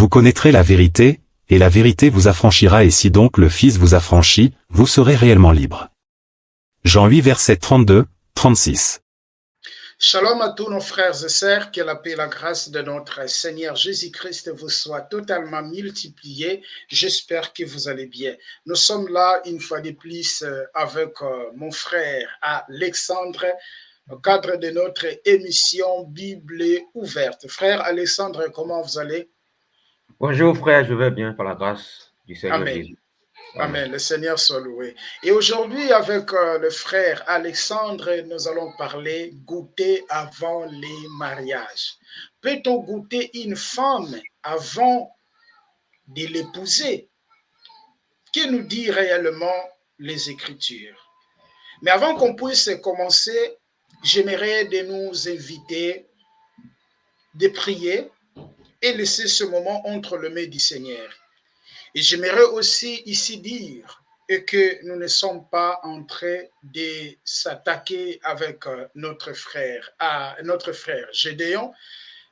Vous connaîtrez la vérité, et la vérité vous affranchira, et si donc le Fils vous affranchit, vous serez réellement libre. Jean 8 versets 32, 36. Shalom à tous nos frères et sœurs, que la paix et la grâce de notre Seigneur Jésus-Christ vous soient totalement multipliées. J'espère que vous allez bien. Nous sommes là une fois de plus avec mon frère Alexandre au cadre de notre émission Bible ouverte. Frère Alexandre, comment vous allez? Bonjour frère, je vais bien par la grâce du Seigneur Amen. Jésus. Amen. Le Seigneur soit loué. Et aujourd'hui, avec le frère Alexandre, nous allons parler goûter avant les mariages. Peut-on goûter une femme avant de l'épouser? Que nous dit réellement les Écritures? Mais avant qu'on puisse commencer, j'aimerais de nous inviter de prier et laisser ce moment entre les mains du Seigneur. Et j'aimerais aussi ici dire que nous ne sommes pas en train de s'attaquer avec notre frère Gédéon,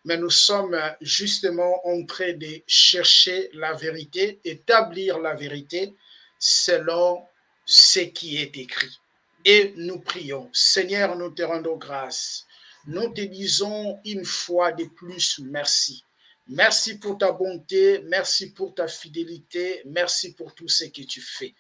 mais nous sommes justement en train de chercher la vérité, établir la vérité selon ce qui est écrit. Et nous prions, Seigneur, nous te rendons grâce. Nous te disons une fois de plus merci. Merci pour ta bonté, merci pour ta fidélité, merci pour tout ce que tu fais.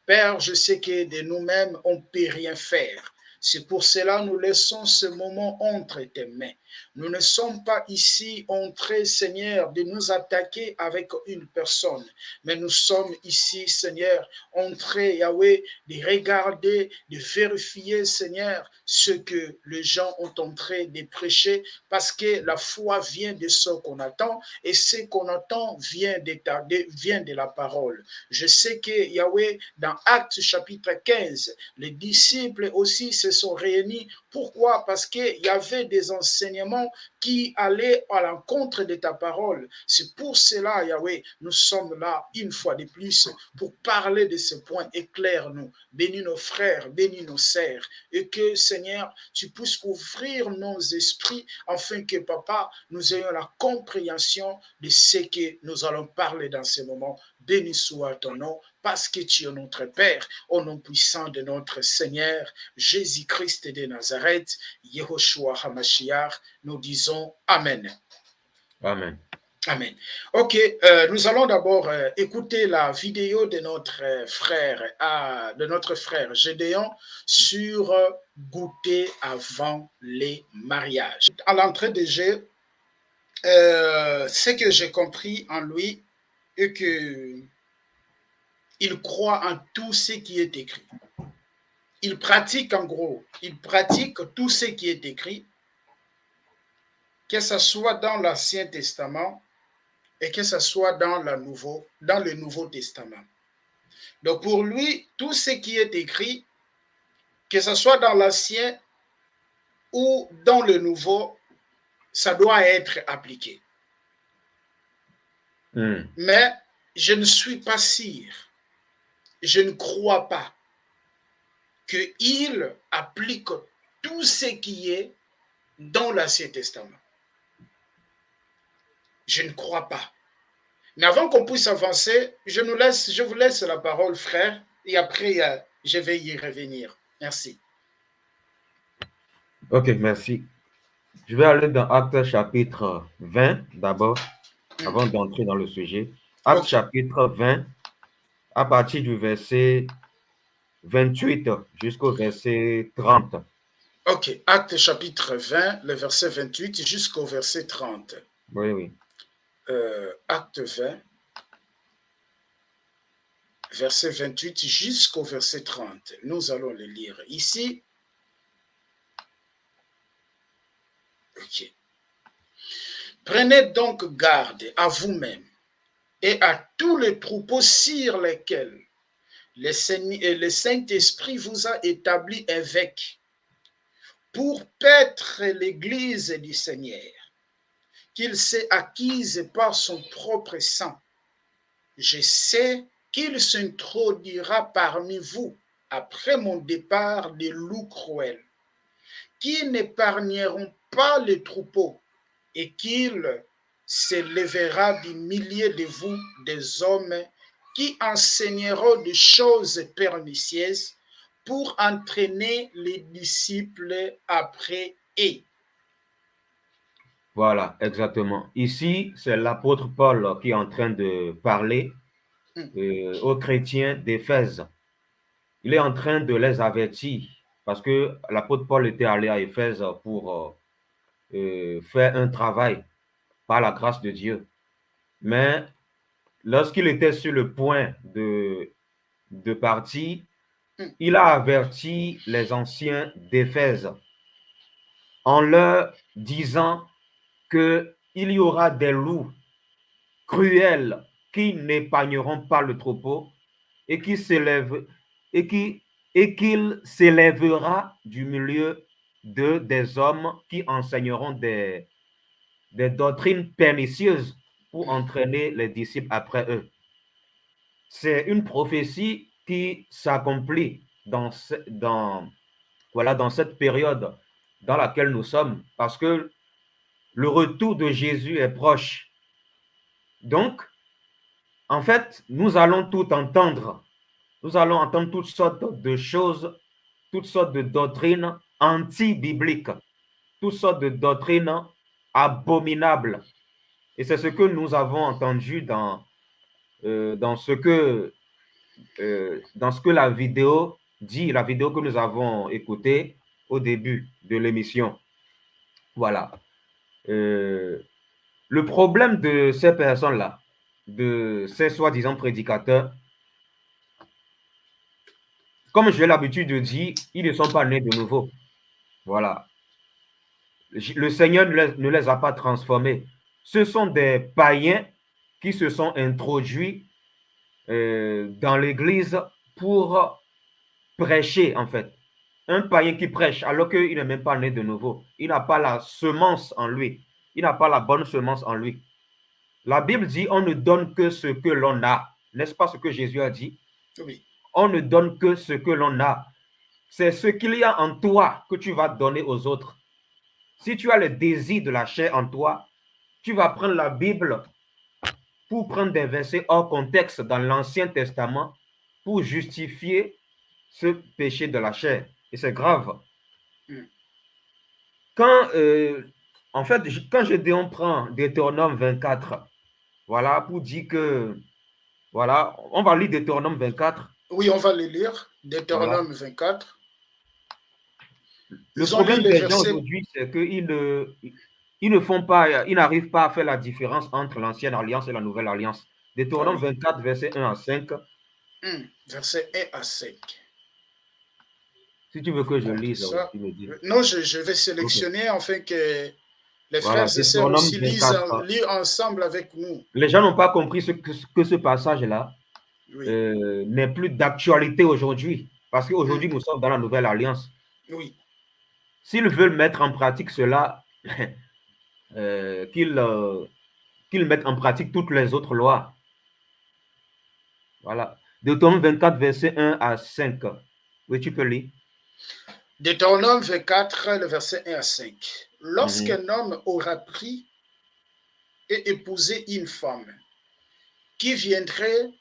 Père, je sais que de nous-mêmes, on ne peut rien faire. C'est pour cela que nous laissons ce moment entre tes mains. Nous ne sommes pas ici en train, Seigneur, de nous attaquer avec une personne, mais nous sommes ici, Seigneur, en train, Yahweh, de regarder, de vérifier, Seigneur, ce que les gens ont en train de prêcher, parce que la foi vient de ce qu'on attend, et ce qu'on attend vient de la parole. Je sais que, Yahweh, dans Actes chapitre 15, les disciples aussi se sont réunis. Pourquoi? Parce qu'il y avait des enseignements qui allaient à l'encontre de ta parole. C'est pour cela, Yahweh, nous sommes là une fois de plus pour parler de ce point. Éclaire-nous, bénis nos frères, bénis nos sœurs, et que, Seigneur, tu puisses ouvrir nos esprits afin que, Papa, nous ayons la compréhension de ce que nous allons parler dans ce moment. Béni soit ton nom, parce que tu es notre Père, au nom puissant de notre Seigneur, Jésus-Christ de Nazareth, Yehoshua HaMashiach, nous disons Amen. Amen. Amen. Ok, nous allons d'abord écouter la vidéo de notre frère Gédéon sur goûter avant les mariages. À l'entrée de jeu, ce que j'ai compris en lui est que il croit en tout ce qui est écrit. Il pratique en gros, il pratique tout ce qui est écrit, que ce soit dans l'Ancien Testament et que ce soit dans le Nouveau Testament. Donc pour lui, tout ce qui est écrit, que ce soit dans l'Ancien ou dans le Nouveau, ça doit être appliqué. Mais je ne suis pas sûr, je ne crois pas qu'il applique tout ce qui est dans l'Ancien Testament. Je ne crois pas. Mais avant qu'on puisse avancer, je vous laisse la parole, frère, et après, je vais y revenir. Merci. Ok, merci. Je vais aller dans Actes chapitre 20 d'abord, avant d'entrer dans le sujet. Actes chapitre 20, à partir du verset 28 jusqu'au verset 30. Ok, Actes chapitre 20, le verset 28 jusqu'au verset 30. Oui. Acte 20, verset 28 jusqu'au verset 30. Nous allons le lire ici. Ok. Prenez donc garde à vous-même et à tous les troupeaux sur lesquels le Saint-Esprit vous a établi évêque pour paître l'Église du Seigneur, qu'il s'est acquise par son propre sang. Je sais qu'il s'introduira parmi vous après mon départ des loups cruels, qui n'épargneront pas les troupeaux et qu'ils s'élèvera du milieu de vous des hommes qui enseigneront des choses pernicieuses pour entraîner les disciples après eux. Voilà, exactement. Ici, c'est l'apôtre Paul qui est en train de parler aux chrétiens d'Éphèse. Il est en train de les avertir parce que l'apôtre Paul était allé à Éphèse pour faire un travail par la grâce de Dieu. Mais lorsqu'il était sur le point de partir, il a averti les anciens d'Éphèse en leur disant qu'il y aura des loups cruels qui n'épargneront pas le troupeau et qui s'élèvent et qu'il s'élèvera du milieu des hommes qui enseigneront des doctrines pernicieuses pour entraîner les disciples après eux. C'est une prophétie qui s'accomplit dans cette période dans laquelle nous sommes, parce que le retour de Jésus est proche. Donc, en fait, nous allons tout entendre. Nous allons entendre toutes sortes de choses, toutes sortes de doctrines anti-bibliques, toutes sortes de doctrines abominables. Et c'est ce que nous avons entendu dans ce que la vidéo dit, la vidéo que nous avons écoutée au début de l'émission. Voilà. Le problème de ces personnes-là, de ces soi-disant prédicateurs, comme j'ai l'habitude de dire, ils ne sont pas nés de nouveau. Voilà. Le Seigneur ne les a pas transformés. Ce sont des païens qui se sont introduits dans l'Église pour prêcher, en fait. Un païen qui prêche alors qu'il n'est même pas né de nouveau. Il n'a pas la semence en lui. Il n'a pas la bonne semence en lui. La Bible dit on ne donne que ce que l'on a. N'est-ce pas ce que Jésus a dit? Oui. On ne donne que ce que l'on a. C'est ce qu'il y a en toi que tu vas donner aux autres. Si tu as le désir de la chair en toi, tu vas prendre la Bible pour prendre des versets hors contexte dans l'Ancien Testament pour justifier ce péché de la chair. Et c'est grave. Quand, en fait, quand Gédéon prend Deutéronome 24, voilà, pour dire que, voilà, on va lire Deutéronome 24. Oui, on va le lire. Voilà. Deutéronome 24. Le Ils ont lu problème les des gens versets. aujourd'hui, c'est qu'ils ne font pas, ils n'arrivent pas à faire la différence entre l'ancienne alliance et la nouvelle alliance. Deutéronome 24, verset 1 à 5. Verset 1 à 5. Si tu veux que je Donc, lise, ça, tu me dis. non, je vais sélectionner afin que les Voilà, frères et sœurs Deutéronome aussi 24. lisent ensemble avec nous. Les gens n'ont pas compris que ce passage-là Oui. n'est plus d'actualité aujourd'hui. Parce qu'aujourd'hui, nous sommes dans la nouvelle alliance. Oui. S'ils veulent mettre en pratique cela, qu'ils mettent en pratique toutes les autres lois. Voilà. Deutéronome 24, verset 1 à 5. Oui, tu peux lire. Deutéronome 24, le verset 1 à 5. Lorsqu'un homme aura pris et épousé une femme qui viendrait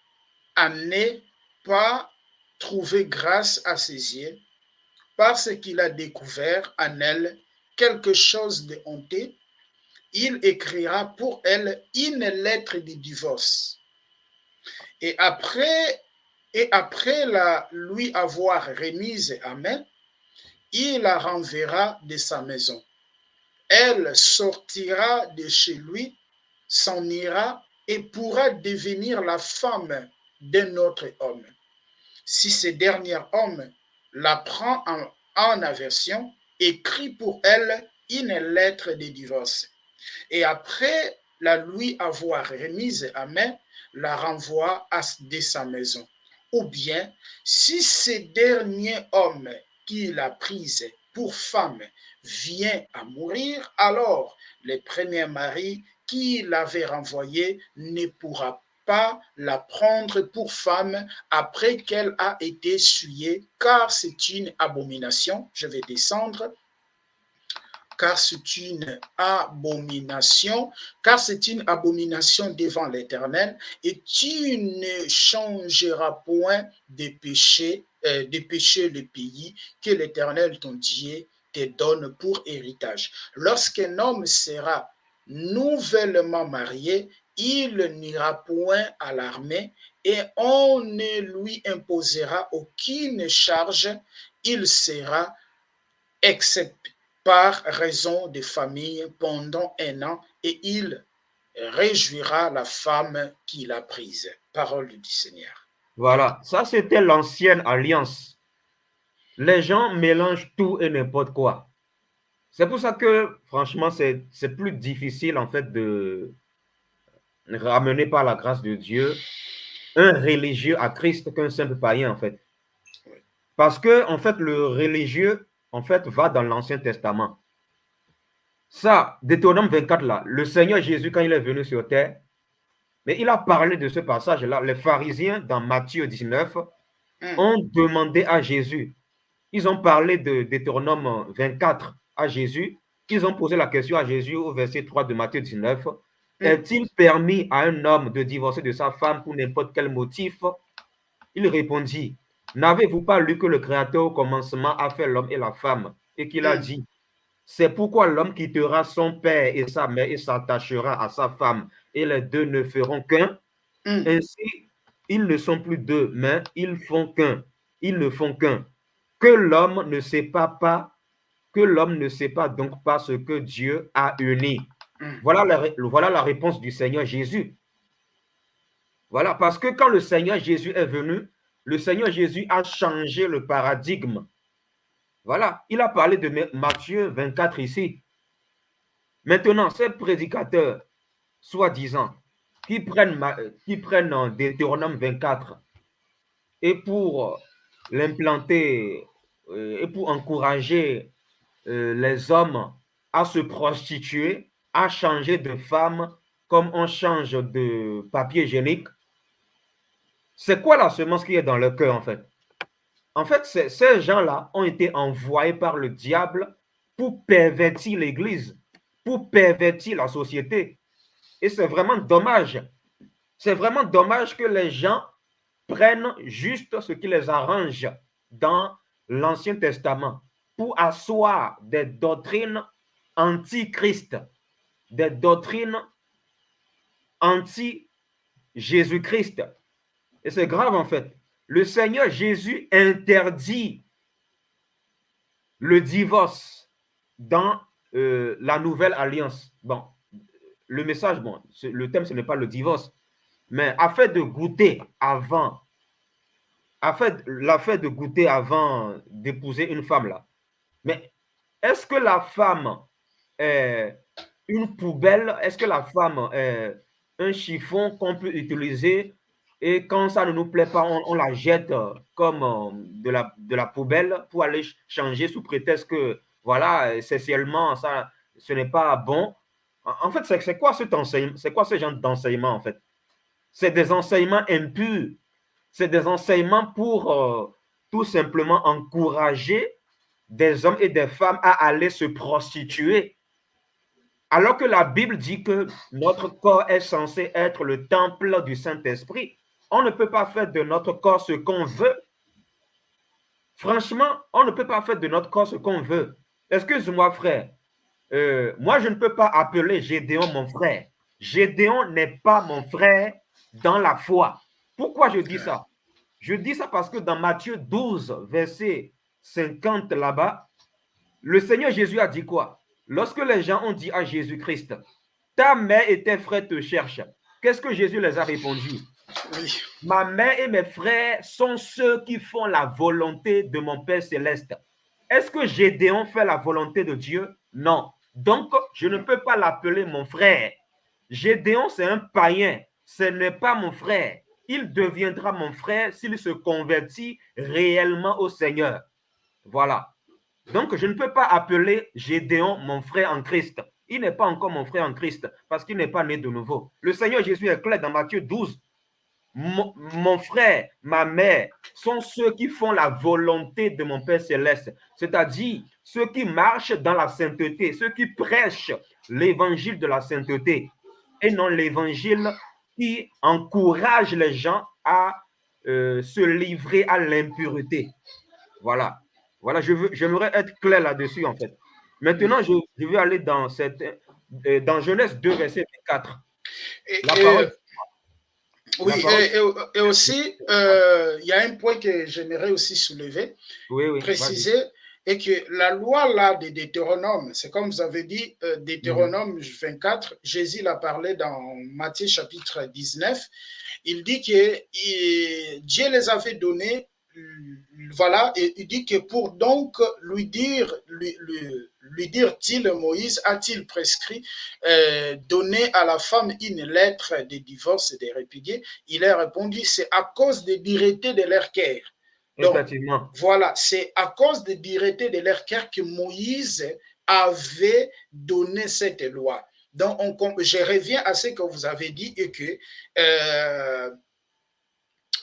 à ne pas trouver grâce à ses yeux, parce qu'il a découvert en elle quelque chose de honteux, il écrira pour elle une lettre de divorce. Et après la lui avoir remise à main, il la renverra de sa maison. Elle sortira de chez lui, s'en ira et pourra devenir la femme d'un autre homme. Si ce dernier homme la prend en aversion, écrit pour elle une lettre de divorce. Et après la lui avoir remise à main, la renvoie de sa maison. Ou bien, si ce dernier homme qui l'a prise pour femme vient à mourir, alors le premier mari qui l'avait renvoyée ne pourra pas la prendre pour femme après qu'elle a été souillée, car c'est une abomination. Je vais descendre. car c'est une abomination, devant l'Éternel, et tu ne changeras point de péché le pays que l'Éternel ton Dieu te donne pour héritage. Lorsqu'un homme sera nouvellement marié, il n'ira point à l'armée et on ne lui imposera aucune charge. Il sera excepté par raison de famille pendant un an et il réjouira la femme qu'il a prise. Parole du Seigneur. Voilà, ça c'était l'ancienne alliance. Les gens mélangent tout et n'importe quoi. C'est pour ça que, franchement, c'est plus difficile, en fait, de ramener par la grâce de Dieu un religieux à Christ qu'un simple païen, en fait. Parce que, en fait, le religieux, en fait, va dans l'Ancien Testament. Ça, Deutéronome 24, là, le Seigneur Jésus, quand il est venu sur terre, mais il a parlé de ce passage-là. Les pharisiens, dans Matthieu 19, ont demandé à Jésus. Ils ont parlé de Deutéronome 24 à Jésus. Ils ont posé la question à Jésus au verset 3 de Matthieu 19. Est-il permis à un homme de divorcer de sa femme pour n'importe quel motif? Il répondit, n'avez-vous pas lu que le Créateur au commencement a fait l'homme et la femme et qu'il a dit, c'est pourquoi l'homme quittera son père et sa mère et s'attachera à sa femme et les deux ne feront qu'un. Ainsi, ils ne sont plus deux, mais ils font qu'un. Ils ne font qu'un. Que l'homme ne sépare donc pas ce que Dieu a uni. Voilà la réponse du Seigneur Jésus. Voilà, parce que quand le Seigneur Jésus est venu, le Seigneur Jésus a changé le paradigme. Voilà, il a parlé de Matthieu 24 ici. Maintenant, ces prédicateurs, soi-disant, qui prennent Deutéronome 24 et pour l'implanter et pour encourager les hommes à se prostituer, à changer de femme comme on change de papier hygiénique, c'est quoi la semence qui est dans leur cœur en fait? En fait, ces gens-là ont été envoyés par le diable pour pervertir l'Église, pour pervertir la société. Et c'est vraiment dommage. C'est vraiment dommage que les gens prennent juste ce qui les arrange dans l'Ancien Testament pour asseoir des doctrines anti-Christ, des doctrines anti-Jésus-Christ. Et c'est grave en fait. Le Seigneur Jésus interdit le divorce dans la nouvelle alliance. Bon, le message, bon, le thème, ce n'est pas le divorce, mais afin de goûter avant d'épouser une femme là. Mais est-ce que la femme est une poubelle? Est-ce que la femme est un chiffon qu'on peut utiliser et quand ça ne nous plaît pas, on la jette comme de la poubelle pour aller changer sous prétexte que voilà, sexuellement, ça, ce n'est pas bon. En fait, c'est quoi cet enseignement? C'est quoi ce genre d'enseignement en fait? C'est des enseignements impurs. C'est des enseignements pour tout simplement encourager des hommes et des femmes à aller se prostituer. Alors que la Bible dit que notre corps est censé être le temple du Saint-Esprit. On ne peut pas faire de notre corps ce qu'on veut. Franchement, on ne peut pas faire de notre corps ce qu'on veut. Excuse-moi, frère. Moi, je ne peux pas appeler Gédéon mon frère. Gédéon n'est pas mon frère dans la foi. Pourquoi je dis ça? Je dis ça parce que dans Matthieu 12, verset 50 là-bas, le Seigneur Jésus a dit quoi? Lorsque les gens ont dit à Jésus-Christ, ta mère et tes frères te cherchent, qu'est-ce que Jésus les a répondu? Oui. Ma mère et mes frères sont ceux qui font la volonté de mon Père céleste. Est-ce que Gédéon fait la volonté de Dieu? Non. Donc, je ne peux pas l'appeler mon frère. Gédéon, c'est un païen. Ce n'est pas mon frère. Il deviendra mon frère s'il se convertit réellement au Seigneur. Voilà. Donc, je ne peux pas appeler Gédéon mon frère en Christ. Il n'est pas encore mon frère en Christ parce qu'il n'est pas né de nouveau. Le Seigneur Jésus est clair dans Matthieu 12. mon frère, ma mère sont ceux qui font la volonté de mon Père céleste, c'est-à-dire ceux qui marchent dans la sainteté, ceux qui prêchent l'évangile de la sainteté et non l'évangile qui encourage les gens à se livrer à l'impureté. Voilà. Voilà, j'aimerais être clair là-dessus, en fait. Maintenant, je vais aller dans dans Genèse 2, verset 4. Et, La et, parole, la oui, parole. et aussi, il y a un point que j'aimerais aussi soulever, Oui, oui, vas-y. préciser, et que la loi là de Deutéronome, c'est comme vous avez dit, Deutéronome 24, Jésus l'a parlé dans Matthieu chapitre 19, il dit que Dieu les avait donnés, voilà, et il dit que pour donc lui dire-t-il, Moïse a-t-il prescrit donner à la femme une lettre de divorce et de répudier? Il a répondu, c'est à cause des duretés de leur cœur. Donc, Effectivement. voilà, c'est à cause des duretés de leur cœur que Moïse avait donné cette loi. Donc, je reviens à ce que vous avez dit et que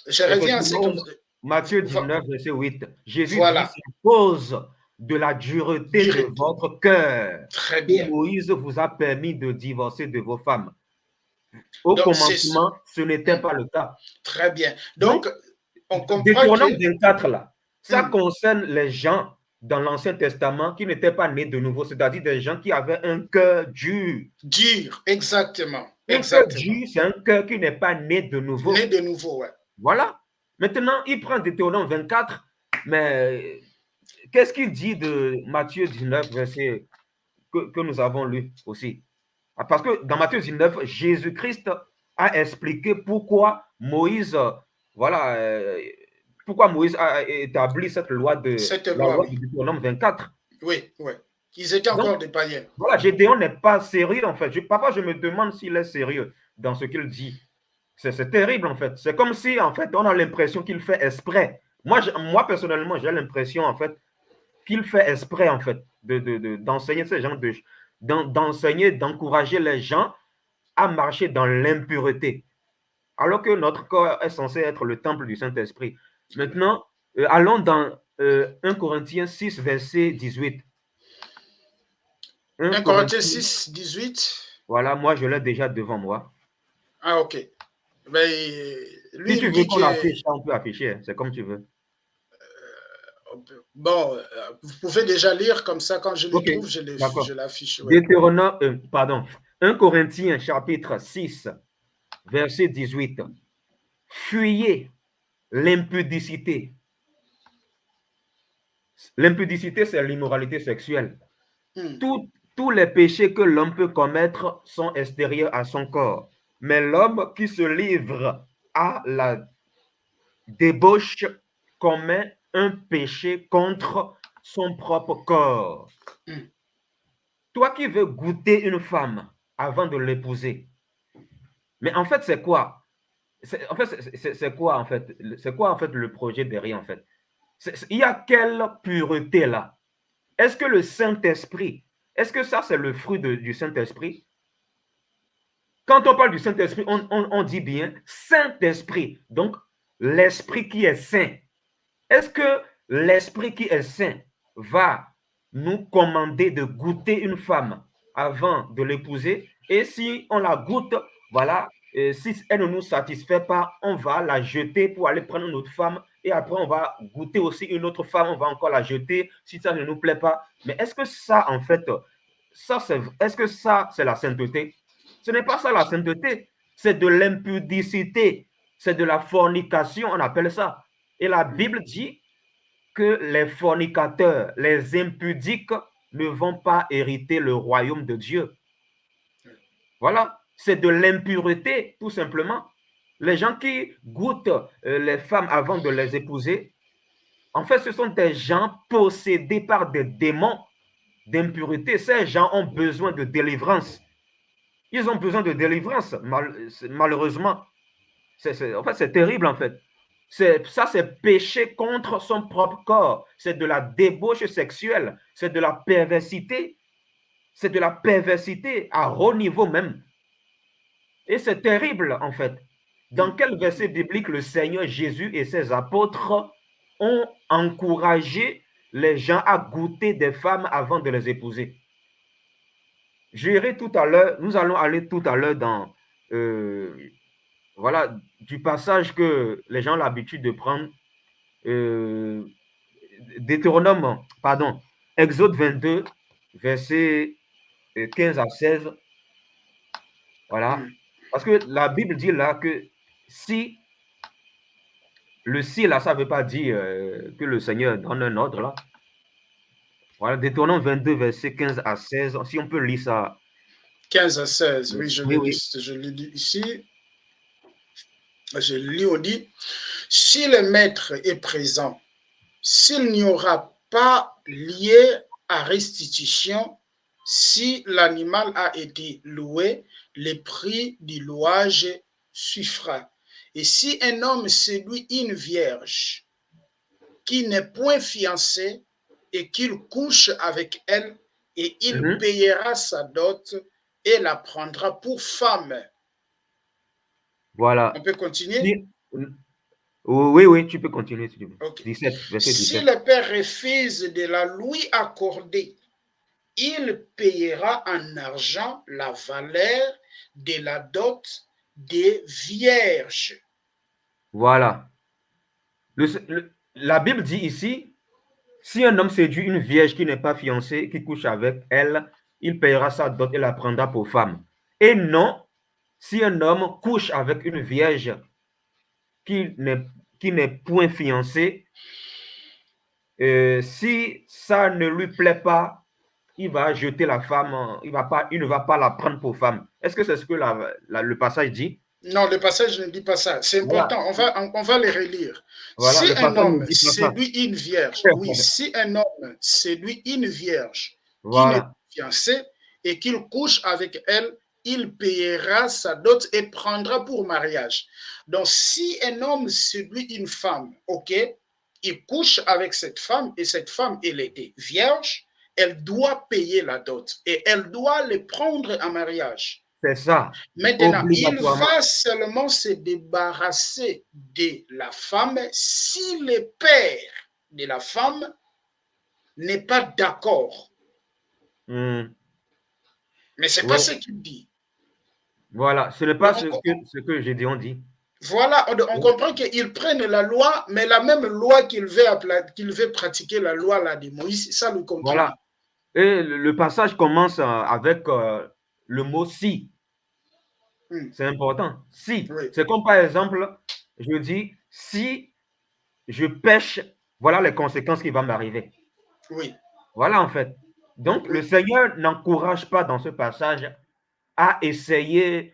je reviens à ce que Effectivement, vous... Matthieu 19, verset 8. Jésus dit, Voilà, c'est à cause de la dureté de direct. votre cœur Très que bien. Moïse vous a permis de divorcer de vos femmes. Au Donc, c'est commencement, ce n'était pas le cas. très bien. Donc, Donc, on comprend Deutéronome que 24, là, ça hum, concerne les gens dans l'Ancien Testament qui n'étaient pas nés de nouveau, c'est-à-dire des gens qui avaient un cœur dur. dur, exactement, Un cœur exactement. dur, c'est un cœur qui n'est pas né de Né nouveau. de nouveau, ouais. Voilà. Maintenant, il prend Deutéronome 24, mais qu'est-ce qu'il dit de Matthieu 19, verset que nous avons lu aussi? Parce que dans Matthieu 19, Jésus-Christ a expliqué pourquoi Moïse, voilà, pourquoi Moïse a établi cette loi Cette la loi, loi oui. de Deutéronome 24. Oui, oui. Ils étaient Donc, encore des païens. voilà, Gédéon n'est pas sérieux en fait. Parfois, je me demande s'il est sérieux dans ce qu'il dit. C'est terrible en fait. C'est comme si en fait on a l'impression qu'il fait exprès. Moi personnellement, j'ai l'impression en fait qu'il fait exprès en fait d'enseigner ces gens d'enseigner, d'encourager les gens à marcher dans l'impureté, alors que notre corps est censé être le temple du Saint-Esprit. Maintenant, allons dans 1 Corinthiens 6, verset 18. 1 1 Corinthiens Corinthiens, 6, 18. voilà, moi je l'ai déjà devant moi. Ah, ok. Mais Si lui, tu il veux dit qu'on que, affiche, on peut afficher, hein, c'est comme tu veux. bon, vous pouvez déjà lire, comme ça, quand je le Ok, trouve, je d'accord. l'affiche. Ouais. Deutéronome, pardon, 1 Corinthiens chapitre 6, verset 18. Fuyez l'impudicité. L'impudicité, c'est l'immoralité sexuelle. Hmm. Tous les péchés que l'homme peut commettre sont extérieurs à son corps. Mais l'homme qui se livre à la débauche commet un péché contre son propre corps. Hmm. Toi qui veux goûter une femme avant de l'épouser, mais en fait, c'est quoi? En fait, c'est quoi en fait? C'est quoi en fait le projet derrière en fait? Il y a quelle pureté là? Est-ce que le Saint-Esprit, est-ce que ça c'est le fruit du Saint-Esprit? Quand on parle du Saint-Esprit, on dit bien Saint-Esprit, donc l'Esprit qui est saint. Est-ce que l'Esprit qui est saint va nous commander de goûter une femme avant de l'épouser? Et si on la goûte, voilà, si elle ne nous satisfait pas, on va la jeter pour aller prendre une autre femme. Et après, on va goûter aussi une autre femme, on va encore la jeter si ça ne nous plaît pas. Mais est-ce que ça, en fait, est-ce que ça, c'est la sainteté? Ce n'est pas ça la sainteté, c'est de l'impudicité, c'est de la fornication, on appelle ça. Et la Bible dit que les fornicateurs, les impudiques ne vont pas hériter le royaume de Dieu. Voilà, c'est de l'impureté, tout simplement. Les gens qui goûtent les femmes avant de les épouser, en fait, ce sont des gens possédés par des démons d'impureté. Ces gens ont besoin de délivrance. Ils ont besoin de délivrance, malheureusement. En fait, c'est terrible, en fait. Ça, c'est péché contre son propre corps. C'est de la débauche sexuelle. C'est de la perversité. C'est de la perversité à haut niveau même. Et c'est terrible, en fait. Dans quel verset biblique le Seigneur Jésus et ses apôtres ont encouragé les gens à goûter des femmes avant de les épouser? J'irai tout à l'heure, nous allons aller tout à l'heure dans voilà, du passage que les gens ont l'habitude de prendre, Deutéronome, pardon, Exode 22, versets 15 à 16. Voilà. Parce que la Bible dit là que si le si là, ça ne veut pas dire que le Seigneur donne un ordre là. Voilà, Deutéronome 22, versets 15 à 16. Si on peut lire ça. 15 à 16, oui, Oui, oui. je le lis ici. Je le lis, on dit, si le maître est présent, s'il n'y aura pas lié à restitution, si l'animal a été loué, le prix du louage suffira. Et si un homme séduit une vierge qui n'est point fiancée et qu'il couche avec elle, et il payera sa dot et la prendra pour femme. Voilà. On peut continuer? Oui, oui, tu peux continuer. Si tu veux. Okay. 17, verset Si 17. le père refuse de la lui accorder, il payera en argent la valeur de la dot des vierges. Voilà. La Bible dit ici, si un homme séduit une vierge qui n'est pas fiancée, qui couche avec elle, il payera sa dot et la prendra pour femme. Et non, si un homme couche avec une vierge qui n'est point fiancée, si ça ne lui plaît pas, il va jeter la femme, il ne va pas la prendre pour femme. Est-ce que c'est ce que le passage dit? Non, le passage ne dit pas ça. C'est Voilà. important. On va les relire. Voilà, Si le un passage ne homme dit pas ça. séduit une vierge, oui, si un homme séduit une vierge qui n'est pas Voilà, fiancée et qu'il couche avec elle, il payera sa dot et prendra pour mariage. Donc, si un homme séduit une femme, ok, il couche avec cette femme et cette femme, elle était vierge, elle doit payer la dot et elle doit le prendre en mariage. c'est ça, Maintenant, il obligatoirement. va seulement se débarrasser de la femme si le père de la femme n'est pas d'accord. Hmm. Mais ce n'est pas Ouais, ce qu'il dit. voilà, ce n'est Mais pas ce que Gédéon dit. voilà, on comprend qu'ils prennent la loi, mais la même loi qu'il veut pratiquer, la loi là, de Moïse, ça le Voilà. contrarie. Et le passage commence avec le mot si. C'est important. Si. Oui, C'est comme par exemple, je dis, si je pêche, voilà les conséquences qui vont m'arriver. oui, Voilà en fait. Donc, le oui. Seigneur n'encourage pas dans ce passage à essayer,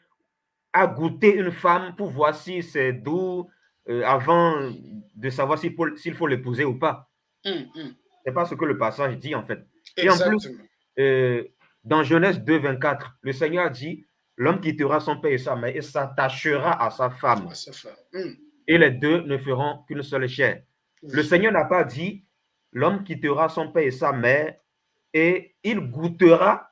à goûter une femme pour voir si c'est doux avant de savoir s'il faut l'épouser ou pas. C'est pas ce que le passage dit en fait. Et en plus, Exactement. dans Genèse 2, 24, le Seigneur dit, l'homme quittera son père et sa mère et s'attachera à sa femme. À sa femme. Et les deux ne feront qu'une seule chair. Le Oui, Seigneur n'a pas dit, l'homme quittera son père et sa mère et il goûtera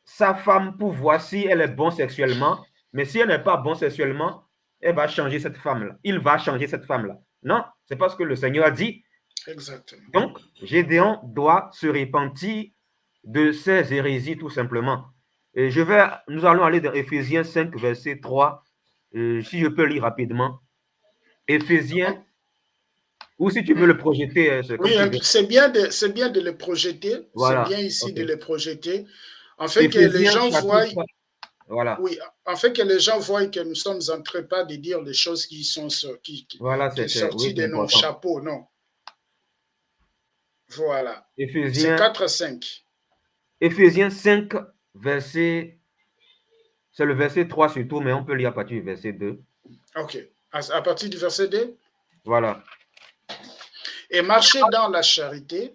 sa femme pour voir si elle est bonne sexuellement, mais si elle n'est pas bonne sexuellement, elle va changer cette femme-là. Il va changer cette femme-là. Non, c'est pas ce que le Seigneur a dit. exactement. Donc, Gédéon doit se repentir de ses hérésies, tout simplement. Et nous allons aller dans Éphésiens 5, verset 3. Si je peux lire rapidement. Éphésiens, ou si tu veux le projeter, c'est Oui, comme tu veux. c'est bien de le projeter. C'est Voilà. bien ici OK. de le projeter. Afin que les Éphésiens, gens voient, chapitre. Voilà. oui, afin que les gens voient que nous sommes en train pas de dire des choses qui sont Voilà, qui oui, sorties c'est de nos important. chapeaux, non. Voilà. C'est Éphésiens, 4-5. Éphésiens 5, verset. C'est le verset 3 surtout, mais on peut lire à partir du verset 2. OK. À partir du verset 2. Voilà. Et marcher dans la charité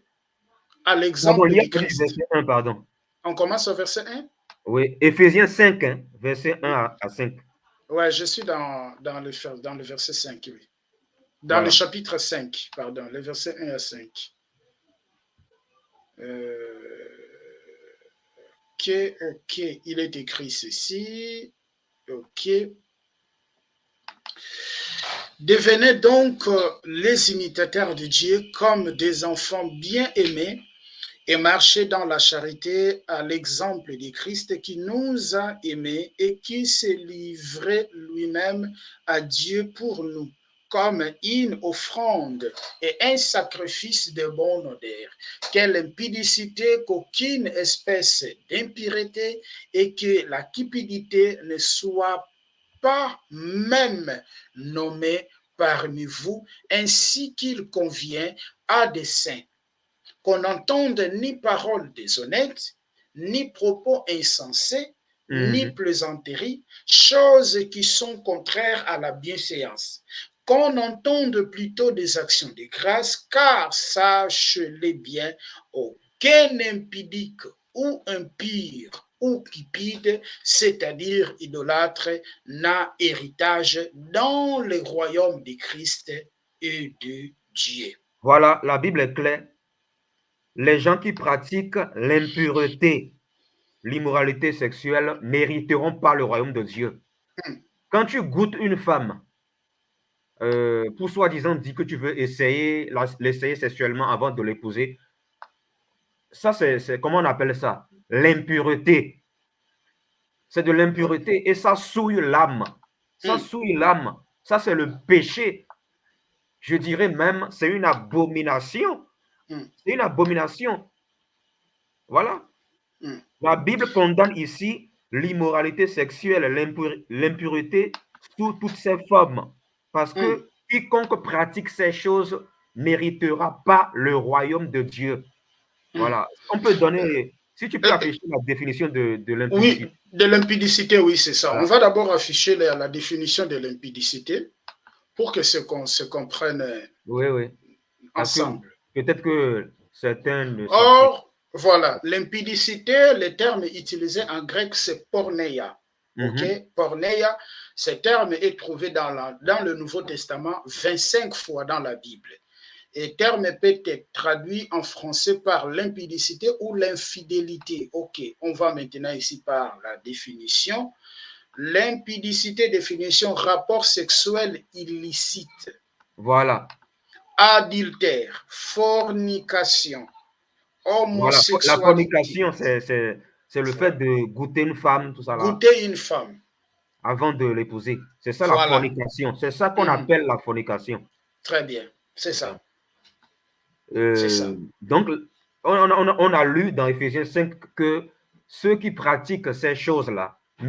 à Pardon, l'exemple lire de à partir du Christ. verset 1, pardon. On commence au verset 1. Oui, Éphésiens 5, hein, verset 1 à 5. Ouais, je suis dans le verset 5, oui. Dans le Voilà. chapitre 5, pardon, les versets 1 à 5. Ok, ok, il est écrit ceci. Ok. Devenez donc les imitateurs de Dieu comme des enfants bien-aimés et marchez dans la charité à l'exemple de Christ qui nous a aimés et qui s'est livré lui-même à Dieu pour nous comme une offrande et un sacrifice de bonne odeur. Quelle impudicité qu'aucune espèce d'impureté et que la cupidité ne soit pas même nommée parmi vous, ainsi qu'il convient à des saints qu'on n'entende ni paroles déshonnêtes, ni propos insensés, ni Mhm. plaisanteries, choses qui sont contraires à la bienséance. Qu'on entende plutôt des actions de grâce, car sachez-les bien, aucun impudique ou impire ou cupide, c'est-à-dire idolâtre, n'a héritage dans le royaume de Christ et de Dieu. Voilà, la Bible est claire. Les gens qui pratiquent l'impureté, l'immoralité sexuelle, mériteront pas le royaume de Dieu. Hmm. Quand tu goûtes une femme, pour soi-disant dire que tu veux l'essayer sexuellement avant de l'épouser, ça, c'est, comment on appelle ça? L'impureté. C'est de l'impureté et ça souille l'âme. Ça Hmm. souille l'âme. Ça, c'est le péché. Je dirais même, c'est une abomination. Hmm. C'est une abomination. Voilà. Hmm. La Bible condamne ici l'immoralité sexuelle, l'impureté sous toutes ses formes. Parce Hmm. que quiconque pratique ces choses n'héritera pas le royaume de Dieu. Hmm. Voilà. On peut donner, si tu peux Euh, afficher la définition de oui, l'impudicité. de l'impudicité, oui, c'est ça. On Voilà. va d'abord afficher la définition de l'impudicité pour que qu'on se comprenne Oui, oui. Parce que ensemble. peut-être que certains ne savent pas. Or, voilà, l'impudicité, le terme utilisé en grec, c'est porneia. OK? Mhm. Porneia, ce terme est trouvé dans le Nouveau Testament 25 fois dans la Bible. Et terme peut être traduit en français par l'impudicité ou l'infidélité. OK, on va maintenant ici par la définition. L'impudicité, définition, rapport sexuel illicite, Voilà. adultère, fornication, Voilà. La homosexualité, fornication, c'est le fait de goûter une femme, tout ça là, goûter une femme. avant de l'épouser. C'est ça la Voilà. fornication. C'est ça qu'on Mhm. appelle la fornication. Très bien. C'est Voilà. ça. C'est ça. Donc, on a lu dans Ephésiens 5 que ceux qui pratiquent ces choses-là Mhm.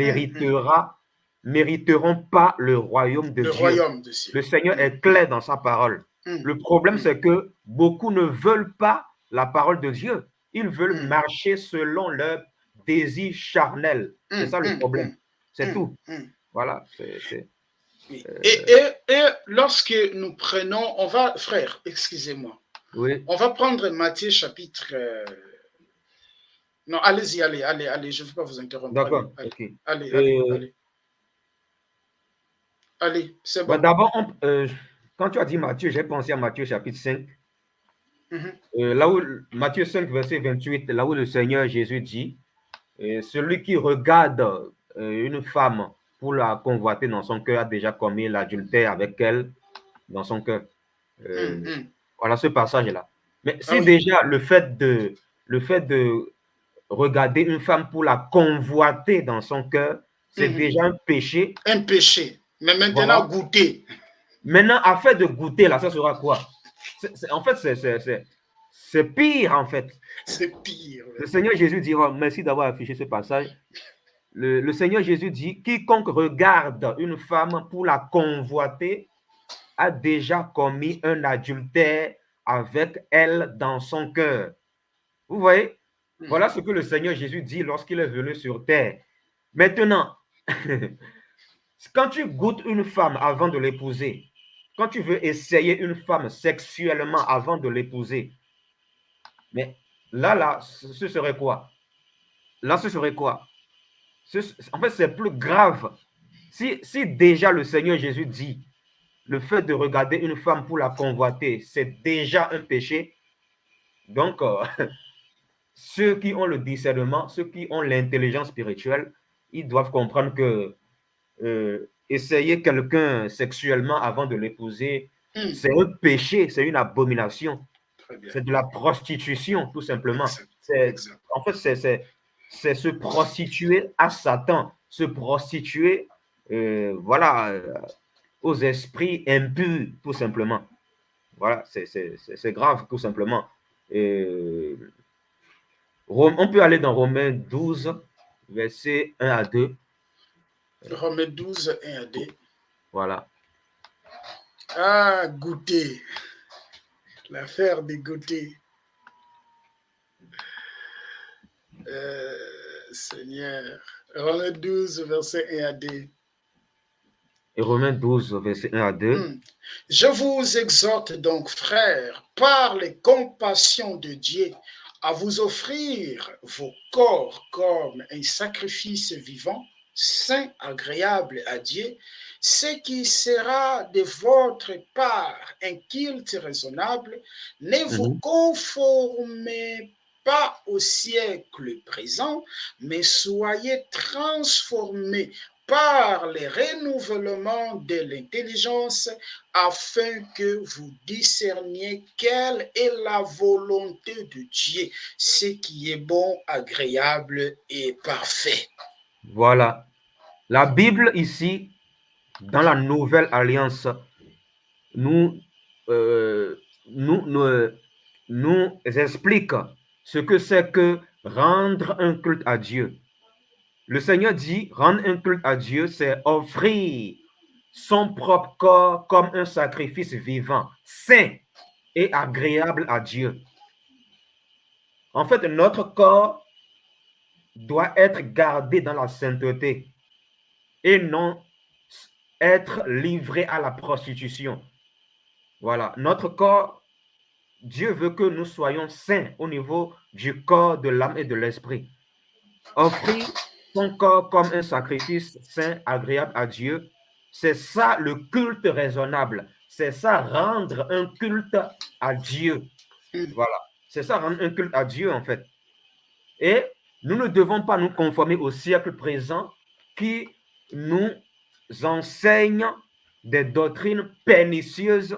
mériteront pas le royaume de Le Dieu. royaume de Dieu. Le Seigneur Mhm. est clair dans sa parole. Mhm. Le problème, Mhm. c'est que beaucoup ne veulent pas la parole de Dieu. Ils veulent Mhm. marcher selon leur désir charnel. C'est Mhm. ça le problème. Mhm. C'est Mhm. tout. Mhm. Voilà. Oui. Euh, Et lorsque nous prenons, on va, frère, excusez-moi, oui. on va prendre Matthieu chapitre. Non, allez-y, allez, je ne veux pas vous interrompre. Allez, D'accord. allez, OK. allez, allez, Euh, allez, allez, c'est bah, bon. d'abord, quand tu as dit Matthieu, j'ai pensé à Matthieu chapitre 5. Mhm. Là où Matthieu 5, verset 28, là où le Seigneur Jésus dit, celui qui regarde une femme pour la convoiter dans son cœur a déjà commis l'adultère avec elle dans son cœur. Mhm. Euh, Mhm. voilà ce passage-là. Mais Ah si oui, déjà le fait de regarder une femme pour la convoiter dans son cœur, c'est mhm. déjà un péché. Un péché. Mais maintenant, Voilà. goûter. Maintenant, afin de goûter, là, ça sera quoi? En fait, c'est pire, en fait. C'est pire. Le Seigneur Jésus dira, merci d'avoir affiché ce passage. Le Seigneur Jésus dit, quiconque regarde une femme pour la convoiter a déjà commis un adultère avec elle dans son cœur. Vous voyez? Voilà Mhm. ce que le Seigneur Jésus dit lorsqu'il est venu sur terre. Maintenant, quand tu goûtes une femme avant de l'épouser, quand tu veux essayer une femme sexuellement avant de l'épouser, mais là, ce serait quoi? Là, ce serait quoi? En fait, c'est plus grave. Si déjà le Seigneur Jésus dit, le fait de regarder une femme pour la convoiter, c'est déjà un péché, donc ceux qui ont le discernement, ceux qui ont l'intelligence spirituelle, ils doivent comprendre que essayer quelqu'un sexuellement avant de l'épouser, Hmm. c'est un péché, c'est une abomination. Très bien. C'est de la prostitution, tout simplement. Exact. En fait, c'est se prostituer à Satan, se prostituer, voilà, aux esprits impurs, tout simplement. Voilà, c'est grave, tout simplement. Et on peut aller dans Romains 12, versets 1 à 2. Romains 12, 1 à 2. Voilà. Ah, goûter. L'affaire des goûter. Seigneur. Romains 12, verset 1 à 2. Et Romains 12, versets 1 à 2. Je vous exhorte donc, frères, par les compassions de Dieu, à vous offrir vos corps comme un sacrifice vivant, saint, agréable à Dieu, ce qui sera de votre part un culte raisonnable. Ne vous conformez pas au siècle présent, mais soyez transformés par les renouvellements de l'intelligence, afin que vous discerniez quelle est la volonté de Dieu, ce qui est bon, agréable et parfait. Voilà. La Bible ici, dans la Nouvelle Alliance, nous, nous explique ce que c'est que rendre un culte à Dieu. Le Seigneur dit, rendre un culte à Dieu, c'est offrir son propre corps comme un sacrifice vivant, saint et agréable à Dieu. En fait, notre corps doit être gardé dans la sainteté et non être livré à la prostitution. Voilà, notre corps, Dieu veut que nous soyons saints au niveau du corps, de l'âme et de l'esprit. Offrir son corps comme un sacrifice saint, agréable à Dieu, c'est ça le culte raisonnable. C'est ça rendre un culte à Dieu. Voilà, c'est ça rendre un culte à Dieu en fait. Et nous ne devons pas nous conformer au siècle présent qui nous enseigne des doctrines pernicieuses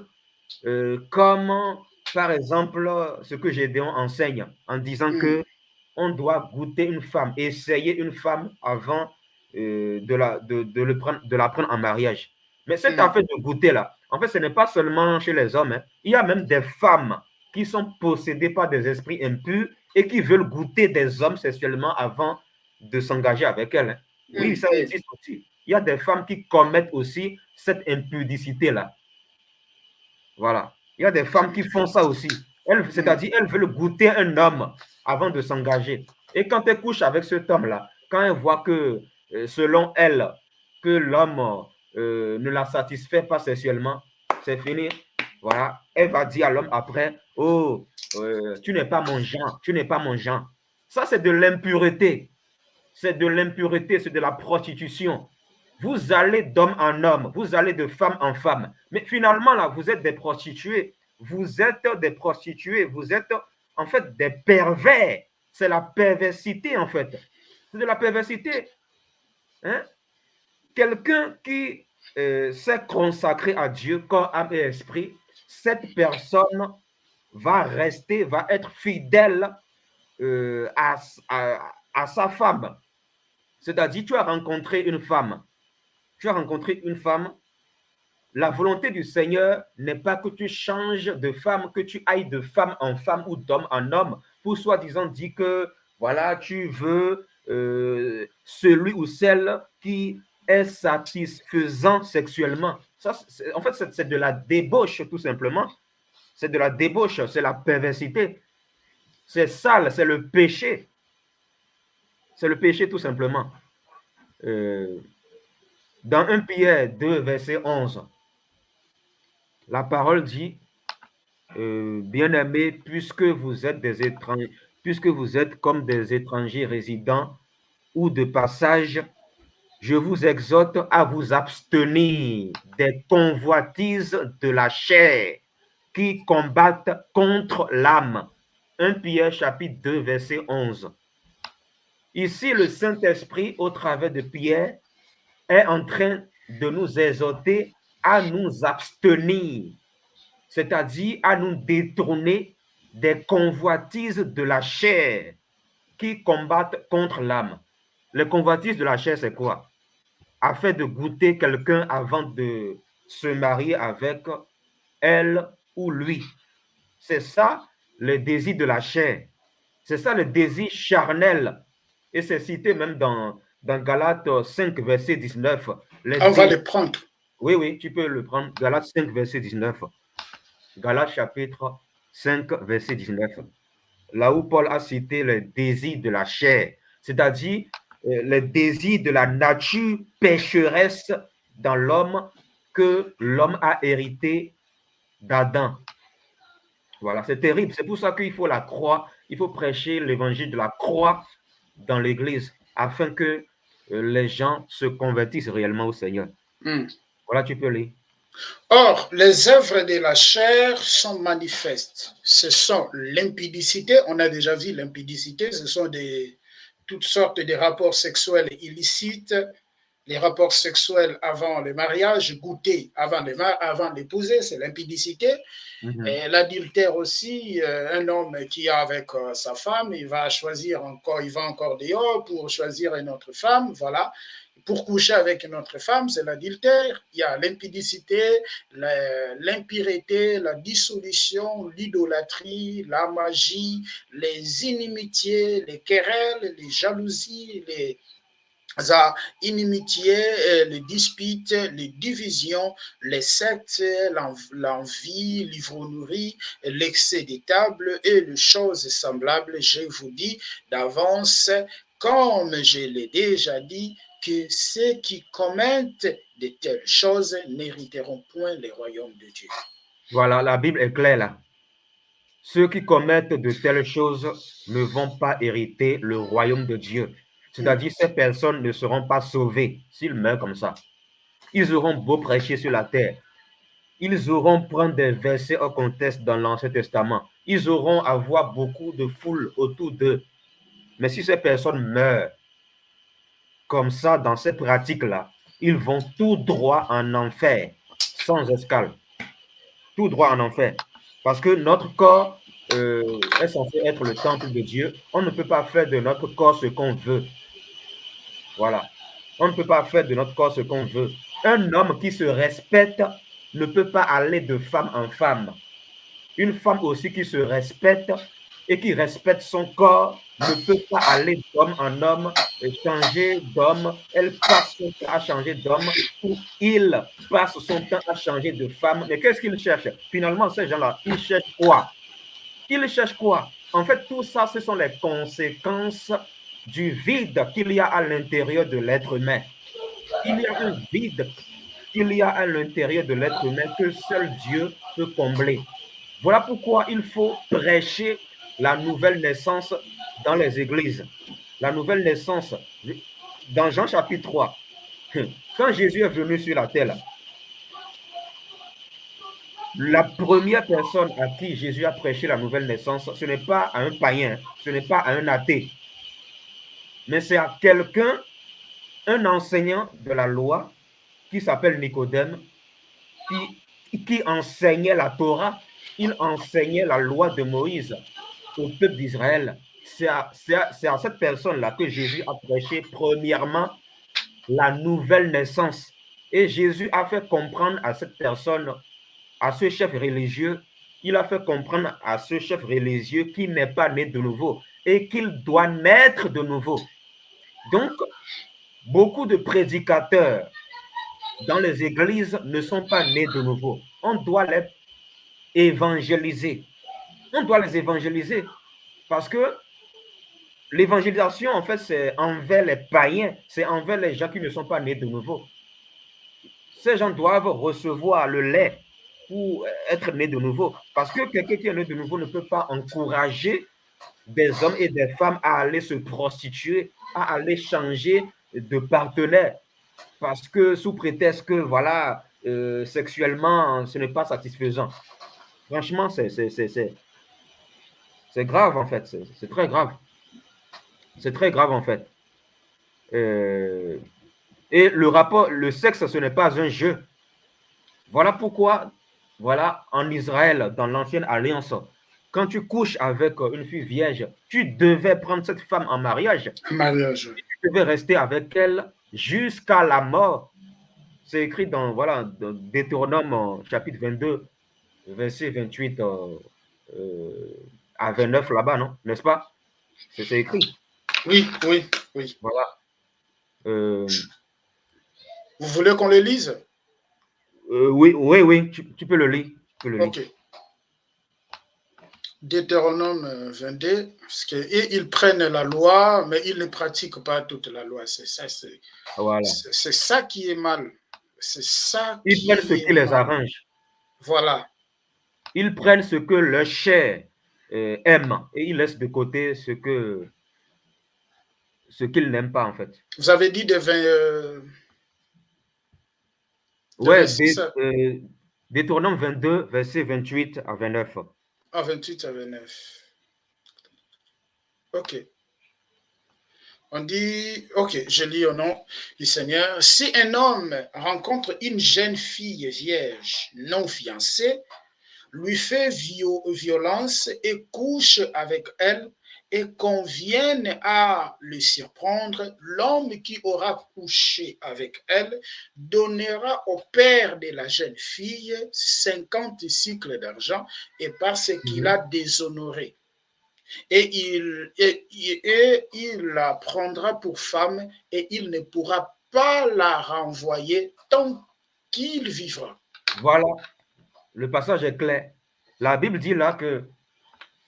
comme par exemple ce que Gédéon enseigne en disant que on doit goûter une femme, essayer une femme avant de la prendre en mariage. Mais cette affaire de goûter là, en fait, ce n'est pas seulement chez les hommes. Hein. Il y a même des femmes qui sont possédées par des esprits impurs et qui veulent goûter des hommes sexuellement avant de s'engager avec elles. Hein. Oui, ça existe aussi. Il y a des femmes qui commettent aussi cette impudicité-là. Voilà. Il y a des femmes qui font ça aussi. C'est-à-dire, elles veulent goûter un homme avant de s'engager. Et quand elles couchent avec cet homme-là, quand elles voient que, selon elles, que l'homme ne la satisfait pas sexuellement, c'est fini. Voilà. Elle va dire à l'homme après, oh, tu n'es pas mon genre, tu n'es pas mon genre. Ça, c'est de l'impureté. C'est de l'impureté, c'est de la prostitution. Vous allez d'homme en homme, vous allez de femme en femme. Mais finalement, là, vous êtes des prostituées. Vous êtes des prostituées. Vous êtes en fait des pervers. C'est la perversité, en fait. C'est de la perversité. Hein? Quelqu'un qui s'est consacré à Dieu, corps, âme et esprit, cette personne va rester, va être fidèle à sa femme. C'est-à-dire, tu as rencontré une femme. Tu as rencontré une femme. La volonté du Seigneur n'est pas que tu changes de femme, que tu ailles de femme en femme ou d'homme en homme pour soi-disant dire que voilà, tu veux celui ou celle qui est satisfaisant sexuellement. Ça, en fait, c'est de la débauche tout simplement. C'est de la débauche, c'est la perversité. C'est sale, c'est le péché. C'est le péché tout simplement. Dans 1 Pierre 2, verset 11, la parole dit, bien-aimés, puisque vous êtes des étrangers, puisque vous êtes comme des étrangers résidents ou de passage, je vous exhorte à vous abstenir des convoitises de la chair qui combattent contre l'âme. 1 Pierre chapitre 2, verset 11. Ici, le Saint-Esprit, au travers de Pierre, est en train de nous exhorter à nous abstenir, c'est-à-dire à nous détourner des convoitises de la chair qui combattent contre l'âme. Les convoitises de la chair, c'est quoi? Afin de goûter quelqu'un avant de se marier avec elle ou lui. C'est ça le désir de la chair. C'est ça le désir charnel. Et c'est cité même dans Galates 5, verset 19. On va le prendre. Oui, oui, tu peux le prendre. Galates 5, verset 19. Galates chapitre 5, verset 19. Là où Paul a cité le désir de la chair, c'est-à-dire le désir de la nature pécheresse dans l'homme que l'homme a hérité d'Adam. Voilà, c'est terrible. C'est pour ça qu'il faut la croix, il faut prêcher l'évangile de la croix dans l'Église afin que les gens se convertissent réellement au Seigneur. Voilà, tu peux lire. Or, les œuvres de la chair sont manifestes. Ce sont l'impudicité, on a déjà vu l'impudicité, ce sont toutes sortes de rapports sexuels illicites, les rapports sexuels avant le mariage, goûter avant d'épouser, c'est l'impudicité. Et l'adultère aussi, un homme qui est avec sa femme, il va encore dehors pour choisir une autre femme, voilà. Pour coucher avec une autre femme, c'est l'adultère. Il y a l'impudicité, l'impureté, la dissolution, l'idolâtrie, la magie, les inimitiés, les querelles, les jalousies, les inimitiés, les disputes, les divisions, les sectes, l'envie, l'ivrognerie, l'excès des tables et les choses semblables. Je vous dis d'avance, comme je l'ai déjà dit, que ceux qui commettent de telles choses n'hériteront point le royaume de Dieu. Voilà, la Bible est claire là. Ceux qui commettent de telles choses ne vont pas hériter le royaume de Dieu. C'est-à-dire, ces personnes ne seront pas sauvées s'ils meurent comme ça. Ils auront beau prêcher sur la terre. Ils auront prendre des versets au contexte dans l'Ancien Testament. Ils auront avoir beaucoup de foule autour d'eux. Mais si ces personnes meurent comme ça, dans ces pratiques-là, ils vont tout droit en enfer, sans escale. Tout droit en enfer. Parce que notre corps est censé être le temple de Dieu. On ne peut pas faire de notre corps ce qu'on veut. Voilà. On ne peut pas faire de notre corps ce qu'on veut. Un homme qui se respecte ne peut pas aller de femme en femme. Une femme aussi qui se respecte et qui respecte son corps ne peut pas aller d'homme en homme, changer d'homme. Elle passe son temps à changer d'homme ou il passe son temps à changer de femme. Mais qu'est-ce qu'il cherche? Finalement, ces gens-là, ils cherchent quoi? Ils cherchent quoi? En fait, tout ça, ce sont les conséquences du vide qu'il y a à l'intérieur de l'être humain. Il y a un vide qu'il y a à l'intérieur de l'être humain que seul Dieu peut combler. Voilà pourquoi il faut prêcher la nouvelle naissance dans les églises. La nouvelle naissance, dans Jean chapitre 3, quand Jésus est venu sur la terre, la première personne à qui Jésus a prêché la nouvelle naissance, ce n'est pas à un païen, ce n'est pas à un athée, mais c'est à quelqu'un, un enseignant de la loi qui s'appelle Nicodème, qui enseignait la Torah, il enseignait la loi de Moïse au peuple d'Israël. C'est à cette personne-là que Jésus a prêché premièrement la nouvelle naissance. Et Jésus a fait comprendre à cette personne, à ce chef religieux, il a fait comprendre à ce chef religieux qu'il n'est pas né de nouveau et qu'il doit naître de nouveau. Donc, beaucoup de prédicateurs dans les églises ne sont pas nés de nouveau. On doit les évangéliser. On doit les évangéliser parce que l'évangélisation, en fait, c'est envers les païens, c'est envers les gens qui ne sont pas nés de nouveau. Ces gens doivent recevoir le lait pour être nés de nouveau. Parce que quelqu'un qui est né de nouveau ne peut pas encourager des hommes et des femmes à aller se prostituer, à aller changer de partenaire. Parce que sous prétexte que, voilà, sexuellement, ce n'est pas satisfaisant. Franchement, c'est grave, en fait. C'est très grave. C'est très grave, en fait. Et le sexe, ce n'est pas un jeu. Voilà pourquoi, voilà, en Israël, dans l'ancienne alliance, quand tu couches avec une fille vierge, tu devais prendre cette femme en mariage. Mariage. Tu devais rester avec elle jusqu'à la mort. C'est écrit dans, voilà, dans Deutéronome chapitre 22, verset 28 à 29 là-bas, non? N'est-ce pas? C'est écrit. Oui, oui, oui. Voilà. Vous voulez qu'on le lise? Oui, oui, oui, tu peux le lire. Ok. Deutéronome 22, parce qu'ils prennent la loi, mais ils ne pratiquent pas toute la loi. C'est ça, voilà. C'est ça qui est mal. C'est ça ils prennent ce qui les arrange. Voilà. Ils prennent ce que leur chair aime et ils laissent de côté ce qu'ils n'aiment pas, en fait. Vous avez dit de 20... ouais, Deutéronome 22, verset 28 à 29. Ah, 28 à 29. Ok. On dit, ok, je lis au nom du Seigneur. Si un homme rencontre une jeune fille vierge non fiancée, lui fait violence et couche avec elle et convienne à le surprendre, l'homme qui aura couché avec elle donnera au père de la jeune fille 50 cycles d'argent et parce qu'il a déshonoré. Et il la prendra pour femme et il ne pourra pas la renvoyer tant qu'il vivra. Voilà, le passage est clair. La Bible dit là que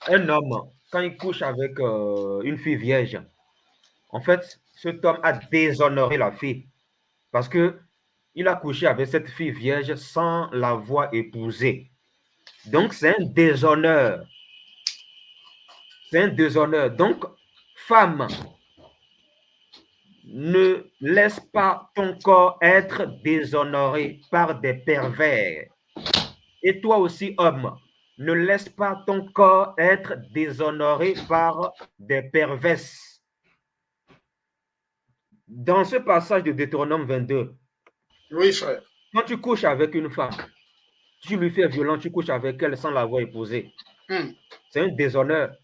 un homme, quand il couche avec une fille vierge, en fait, cet homme a déshonoré la fille parce que il a couché avec cette fille vierge sans l'avoir épousée. Donc, c'est un déshonneur. C'est un déshonneur. Donc, femme, ne laisse pas ton corps être déshonoré par des pervers. Et toi aussi, homme, ne laisse pas ton corps être déshonoré par des perverses. Dans ce passage de Deutéronome 22, oui, frère. Quand tu couches avec une femme, tu lui fais violence, tu couches avec elle sans l'avoir épousée. C'est un déshonneur.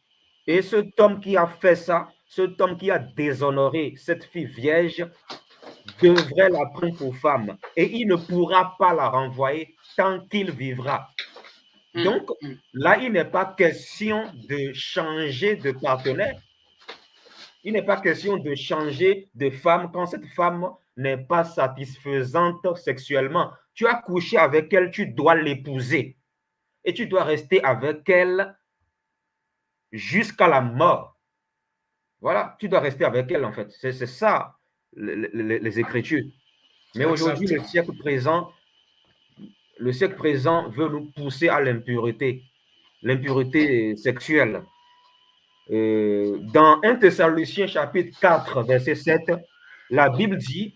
Et cet homme qui a fait ça, cet homme qui a déshonoré cette fille vierge, devrait la prendre pour femme. Et il ne pourra pas la renvoyer tant qu'il vivra. Donc, là, il n'est pas question de changer de partenaire. Il n'est pas question de changer de femme quand cette femme n'est pas satisfaisante sexuellement. Tu as couché avec elle, tu dois l'épouser. Et tu dois rester avec elle jusqu'à la mort. Voilà, tu dois rester avec elle en fait. C'est ça, les Écritures. Mais aujourd'hui, le siècle présent veut nous pousser à l'impureté sexuelle. Dans 1 Thessaloniciens chapitre 4, verset 7, la Bible dit,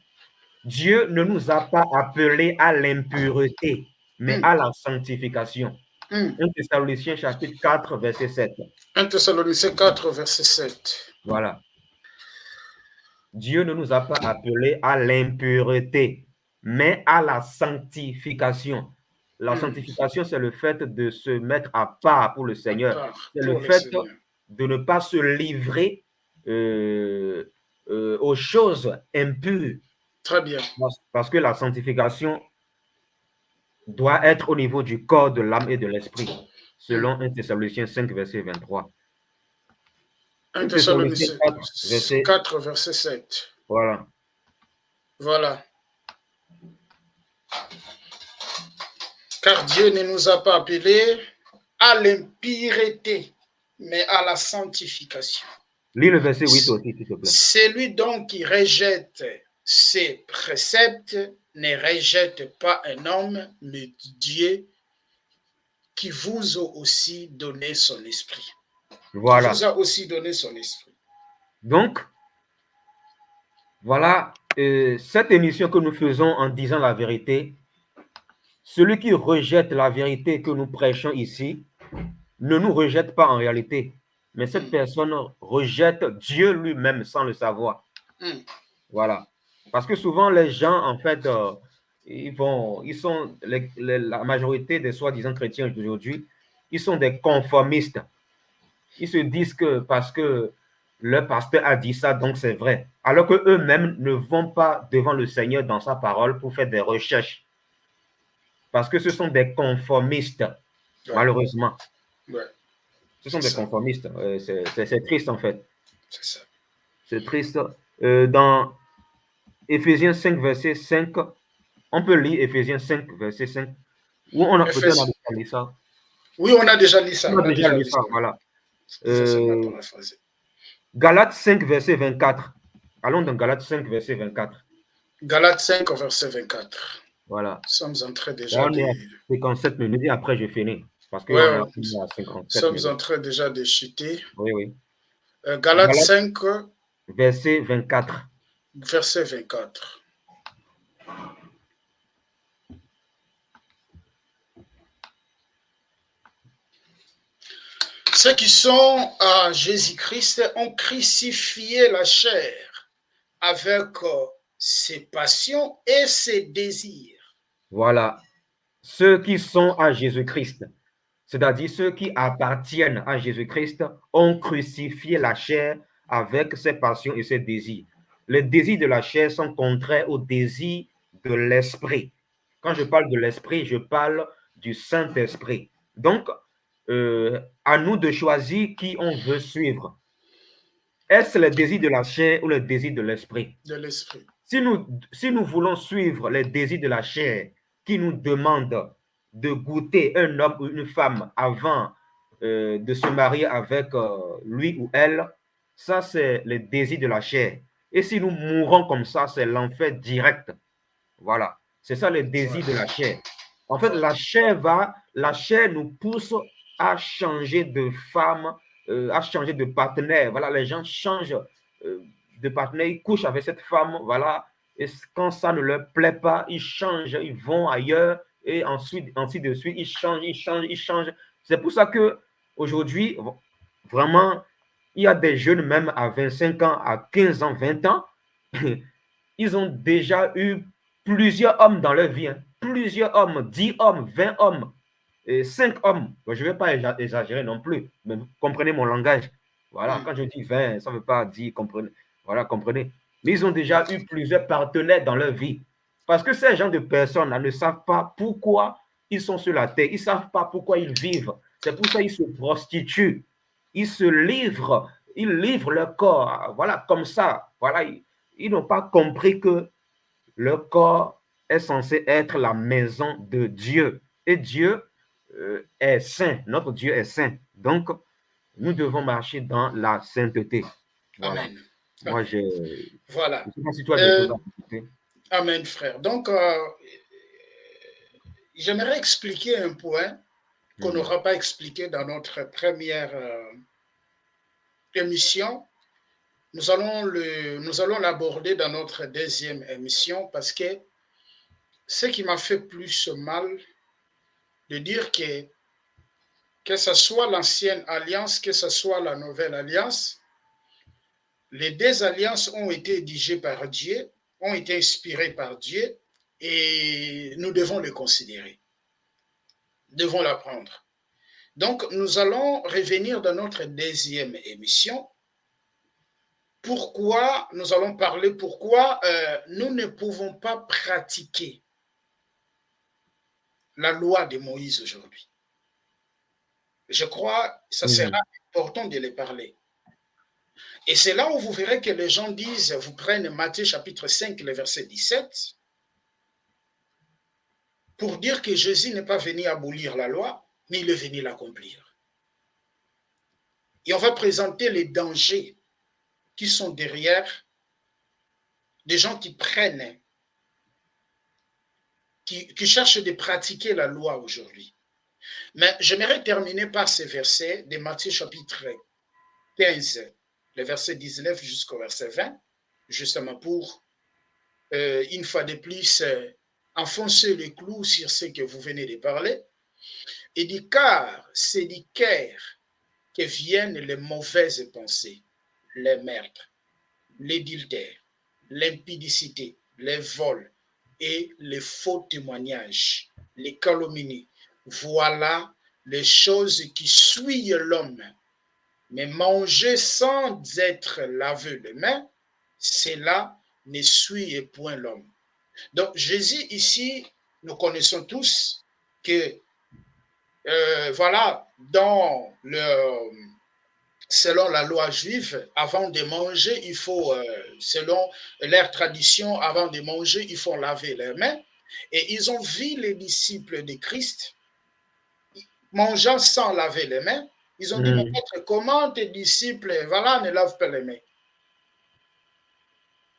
Dieu ne nous a pas appelés à l'impureté, mais à la sanctification. 1 Thessaloniciens chapitre 4, verset 7. 1 Thessaloniciens 4, verset 7. Voilà. Dieu ne nous a pas appelés à l'impureté, mais à la sanctification. La sanctification, c'est le fait de se mettre à part pour le Seigneur. C'est le fait de ne pas se livrer aux choses impures. Très bien. Parce que la sanctification doit être au niveau du corps, de l'âme et de l'esprit, selon 1 Thessaloniciens 5, verset 23. 1 Thessaloniciens 4, verset 7. Voilà. Voilà. Car Dieu ne nous a pas appelés à l'impureté, mais à la sanctification. Lis le verset 8 aussi, s'il te plaît. Celui donc qui rejette ces préceptes ne rejette pas un homme, mais Dieu qui vous a aussi donné son esprit. Voilà. Qui vous a aussi donné son esprit. Donc, voilà cette émission que nous faisons en disant la vérité. Celui qui rejette la vérité que nous prêchons ici ne nous rejette pas en réalité, mais cette personne rejette Dieu lui-même sans le savoir. Voilà. Parce que souvent, les gens, en fait, la majorité des soi-disant chrétiens d'aujourd'hui, ils sont des conformistes. Ils se disent que parce que le pasteur a dit ça, donc c'est vrai. Alors qu'eux-mêmes ne vont pas devant le Seigneur dans sa parole pour faire des recherches. Parce que ce sont des conformistes, Ouais, malheureusement. ouais, Ce sont c'est des ça, conformistes. C'est triste, en fait. c'est ça. C'est triste. Dans Éphésiens 5, verset 5, on peut lire Éphésiens 5, verset 5, où on a peut-être Éphésiens. lu ça. Oui, on a déjà lu ça, On a on a déjà déjà lu lu ça, ça. voilà. Ça, c'est mal Euh, paraphrasé. Galates 5, verset 24. Allons dans Galates 5, verset 24. Galates 5, verset 24. Voilà. Nous sommes en train Là, déjà on est de... à 57 minutes et après, je finis. Parce Ouais, qu'on ouais, a nous fini à 57 sommes en minutes. train déjà de chuter. Oui, oui. Galates Galates, 5, verset 24. verset 24. Ceux qui sont à Jésus-Christ ont crucifié la chair avec ses passions et ses désirs. Voilà. Ceux qui sont à Jésus-Christ, c'est-à-dire ceux qui appartiennent à Jésus-Christ, ont crucifié la chair avec ses passions et ses désirs. Les désirs de la chair sont contraires aux désirs de l'esprit. Quand je parle de l'esprit, je parle du Saint-Esprit. Donc, à nous de choisir qui on veut suivre. Est-ce le désir de la chair ou le désir de l'esprit? De l'esprit. Si nous voulons suivre les désirs de la chair qui nous demandent de goûter un homme ou une femme avant de se marier avec lui ou elle, ça c'est le désir de la chair. Et si nous mourons comme ça, c'est l'enfer direct. Voilà. C'est ça le désir de Voilà. la chair. En fait, Voilà. la chair nous pousse à changer de femme, à changer de partenaire. Voilà, les gens changent de partenaire, ils couchent avec cette femme, voilà. Et quand ça ne leur plaît pas, ils changent, ils vont ailleurs et ensuite, ainsi de suite, ils changent, ils changent, ils changent. C'est pour ça que aujourd'hui, vraiment, il y a des jeunes même à 25 ans, à 15 ans, 20 ans, ils ont déjà eu plusieurs hommes dans leur vie, hein. Plusieurs hommes, 10 hommes, 20 hommes, et 5 hommes. Je ne vais pas exagérer non plus, mais vous comprenez mon langage. Voilà, quand je dis 20, ça ne veut pas dire comprenez. Voilà, comprenez. Mais ils ont déjà eu plusieurs partenaires dans leur vie. Parce que ces gens de personnes là ne savent pas pourquoi ils sont sur la terre. Ils ne savent pas pourquoi ils vivent. C'est pour ça qu'ils se prostituent. Ils se livrent. Ils livrent leur corps. Voilà, comme ça. Voilà, ils n'ont pas compris que le corps est censé être la maison de Dieu. Et Dieu est saint. Notre Dieu est saint. Donc, nous devons marcher dans la sainteté. Voilà. Amen. Moi, Amen. je Voilà. ne sais pas si toi, des choses Euh, à ajouter. Amen, frère. Donc, j'aimerais expliquer un point qu'on n'aura pas expliqué dans notre première émission. Nous allons l'aborder dans notre deuxième émission parce que ce qui m'a fait plus mal de dire que ce soit l'ancienne alliance, que ce soit la nouvelle alliance, les deux alliances ont été rédigées par Dieu, ont été inspirées par Dieu et nous devons les considérer, devons l'apprendre. Donc, nous allons revenir dans notre deuxième émission. Pourquoi nous allons parler, pourquoi nous ne pouvons pas pratiquer la loi de Moïse aujourd'hui. Je crois que ça sera important de les parler. Et c'est là où vous verrez que les gens disent, vous prenez Matthieu chapitre 5, le verset 17, pour dire que Jésus n'est pas venu abolir la loi, mais il est venu l'accomplir. Et on va présenter les dangers qui sont derrière des gens qui prennent, qui cherchent de pratiquer la loi aujourd'hui. Mais j'aimerais terminer par ces versets de Matthieu chapitre 15, le verset 19 jusqu'au verset 20, justement pour, une fois de plus, enfoncer le clou sur ce que vous venez de parler. Et dit, car c'est du cœur que viennent les mauvaises pensées, les meurtres, l'adultère, l'impudicité, les vols et les faux témoignages, les calomnies. Voilà les choses qui souillent l'homme. Mais manger sans être lavé les mains, cela ne souille point l'homme. Donc Jésus ici, nous connaissons tous que voilà, selon la loi juive, avant de manger, il faut, selon leur tradition, avant de manger, il faut laver les mains. Et ils ont vu les disciples de Christ mangeant sans laver les mains. Ils ont dit, mais maître, comment tes disciples, voilà, ne lavent pas les mains?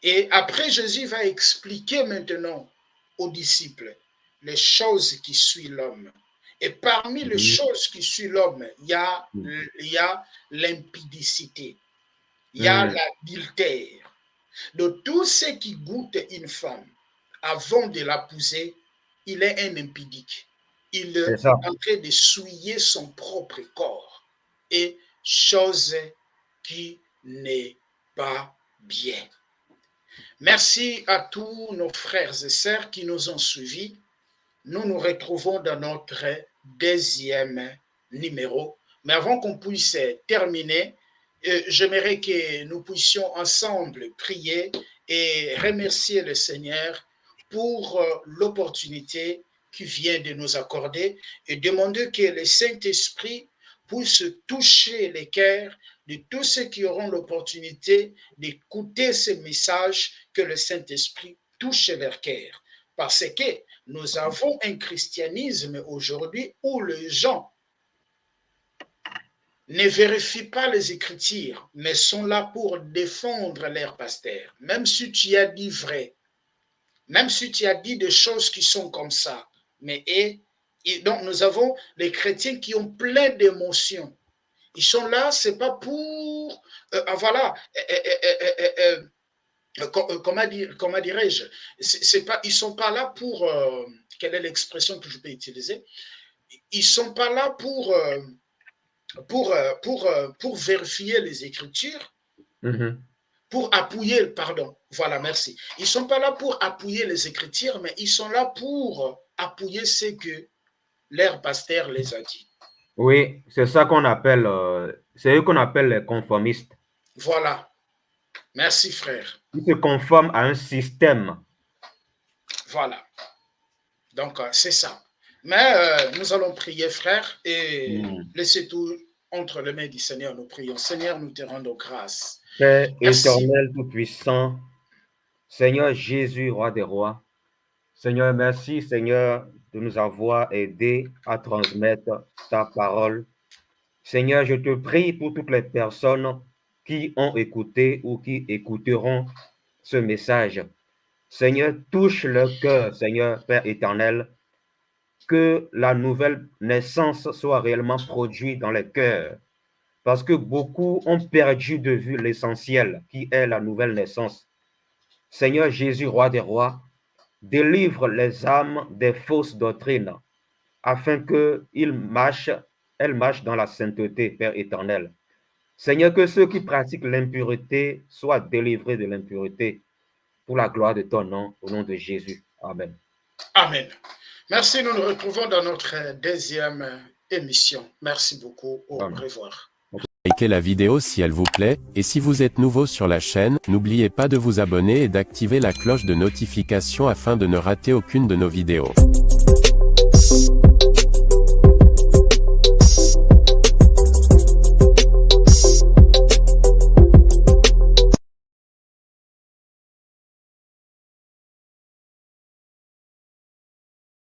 Et après, Jésus va expliquer maintenant aux disciples les choses qui suivent l'homme. Et parmi les choses qui suivent l'homme, il y a l'impudicité, il y a l'adultère. De tout ce qui goûte une femme avant de l'épouser, il est un impudique. Il est en train de souiller son propre corps. Et chose qui n'est pas bien. Merci à tous nos frères et sœurs qui nous ont suivis. Nous nous retrouvons dans notre deuxième numéro. Mais avant qu'on puisse terminer, j'aimerais que nous puissions ensemble prier et remercier le Seigneur pour l'opportunité qu'il vient de nous accorder et demander que le Saint-Esprit puisse toucher les cœurs de tous ceux qui auront l'opportunité d'écouter ce message, que le Saint-Esprit touche leur cœur. Parce que nous avons un christianisme aujourd'hui où les gens ne vérifient pas les Écritures, mais sont là pour défendre leur pasteur. Même si tu as dit vrai, même si tu as dit des choses qui sont comme ça, mais donc nous avons les chrétiens qui ont plein d'émotions. Ils sont là, c'est pas pour voilà. Comment dirais-je, c'est pas, ils sont pas là pour quelle est l'expression que je peux utiliser, ils sont pas là pour vérifier les Écritures, pour appuyer, pardon, voilà, merci, ils sont pas là pour appuyer les Écritures, mais ils sont là pour appuyer ce que leur pasteur les a dit. Oui, c'est ça qu'on appelle, c'est eux qu'on appelle les conformistes. Voilà. Merci, frère. Ils se conforment à un système. Voilà. Donc, c'est ça. Mais nous allons prier, frère, et laisser tout entre les mains du Seigneur. Nous prions. Seigneur, nous te rendons grâce. Père éternel, tout-puissant, Seigneur Jésus, roi des rois, Seigneur, merci, Seigneur, de nous avoir aidés à transmettre ta parole. Seigneur, je te prie pour toutes les personnes qui ont écouté ou qui écouteront ce message. Seigneur, touche leur cœur, Seigneur, Père éternel, que la nouvelle naissance soit réellement produite dans les cœurs, parce que beaucoup ont perdu de vue l'essentiel qui est la nouvelle naissance. Seigneur Jésus, roi des rois, délivre les âmes des fausses doctrines, afin qu'elles marchent dans la sainteté, Père éternel. Seigneur, que ceux qui pratiquent l'impureté soient délivrés de l'impureté, pour la gloire de ton nom, au nom de Jésus. Amen. Amen. Merci, nous nous retrouvons dans notre deuxième émission. Merci beaucoup, au revoir. Likez la vidéo si elle vous plaît, et si vous êtes nouveau sur la chaîne, n'oubliez pas de vous abonner et d'activer la cloche de notification afin de ne rater aucune de nos vidéos.